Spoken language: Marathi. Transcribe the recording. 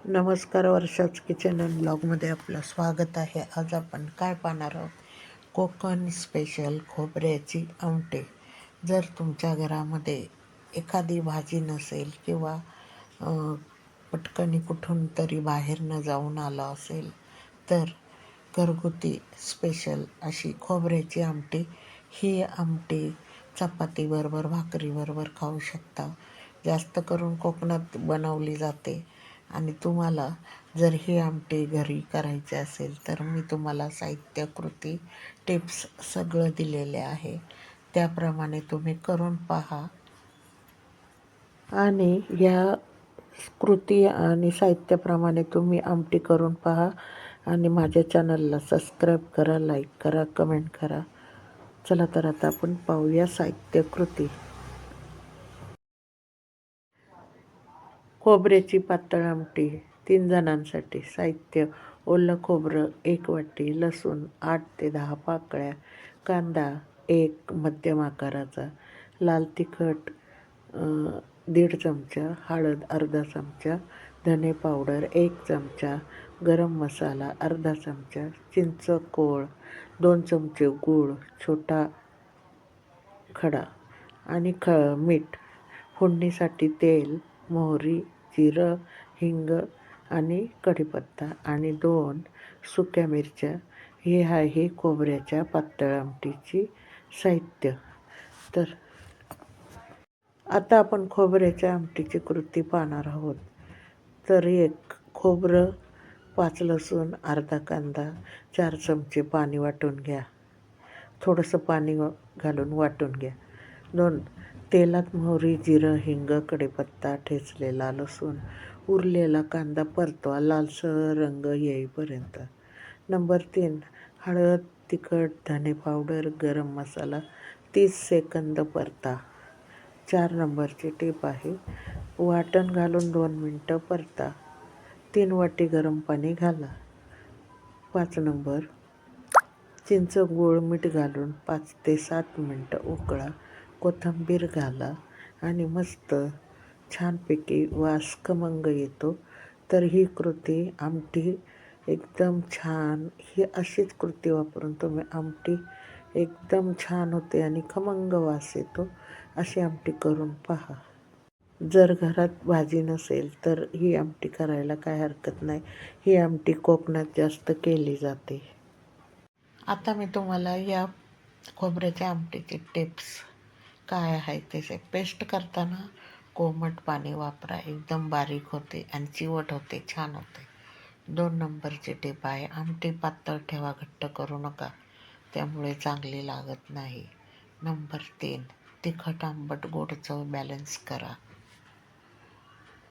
नमस्कार, वर्षाच किचन अँड ब्लॉगमध्ये आपलं स्वागत आहे. आज आपण काय पाहणार आहोत? कोकण स्पेशल खोबऱ्याची आमटी. जर तुमच्या घरामध्ये एखादी भाजी नसेल किंवा पटकनी कुठून तरी बाहेर न जाऊन आला असेल तर घरगुती स्पेशल अशी खोबऱ्याची आमटी. ही आमटी चपातीबरोबर भाकरीबरोबर खाऊ शकता. जास्त करून कोकणात बनवली जाते. आणि तुम्हाला जर ही आमटी घरी करायची असेल तर मी तुम्हाला साहित्य, कृती, टिप्स सगळं दिलेले आहे. त्याप्रमाणे तुम्ही करून पहा आणि या कृती आणि साहित्याप्रमाणे तुम्ही आमटी करून पहा आणि माझ्या चॅनलला सबस्क्राईब करा, लाईक करा, कमेंट करा. चला तर आता आपण पाहूया साहित्य, कृती. खोबऱ्याची पातळ आमटी 3 जणांसाठी. साहित्य: ओलं खोबरं 1 वाटी, लसूण 8 ते 10 पाकळ्या, कांदा 1 मध्यम आकाराचा, लाल तिखट 1.5 चमचा, हळद अर्धा चमचा, धने पावडर 1 चमचा, गरम मसाला अर्धा चमचा, चिंच कोळ 2 चमचे, गूळ छोटा खडा आणि मीठ. फोडणीसाठी तेल, मोहरी, जिरं, हिंग आणि कढीपत्ता आणि 2 सुक्या मिरच्या. हे आहे खोबऱ्याच्या पातळ आमटीची साहित्य. तर आता आपण खोबऱ्याच्या आमटीची कृती पाहणार आहोत. तर 1 खोबरं, 5 लसूण, अर्धा कांदा, 4 चमचे पाणी वाटून घ्या. थोडंसं पाणी घालून वाटून घ्या. 2 तेलात मोहरी, जिरं, हिंग, कढीपत्ता, ठेचलेला लसूण, उरलेला कांदा परतवा लालसर रंग येईपर्यंत. नंबर 3 हळद, तिखट, धने पावडर, गरम मसाला 30 सेकंद परता. 4 नंबरची टीप आहे, वाटण घालून 2 मिनटं परता. 3 वाटी गरम पाणी घाला. 5 नंबर चिंच, गूळ, मीठ घालून 5 ते 7 मिनटं उकळा. कोथिंबीर घाला आणि मस्त छानपैकी वास खमंग येतो. तर ही कृती आमटी एकदम छान. ही अशीच कृती वापरून तुम्ही आमटी एकदम छान होते आणि खमंग वास येतो. अशी आमटी करून पहा. जर घरात भाजी नसेल तर ही आमटी करायला काय हरकत नाही. ही आमटी कोकणात जास्त केली जाते. आता मी तुम्हाला या खोबऱ्याच्या आमटीची टिप्स काय आहे ते पेस्ट करताना कोमट पाणी वापरा. एकदम बारीक होते आणि चिवट होते, छान होते. 2 नंबरची टिप आहे, आमटी पातळ ठेवा, घट्ट करू नका, त्यामुळे चांगली लागत नाही. नंबर 3 तिखट, आंबट, गोड चव बॅलन्स करा.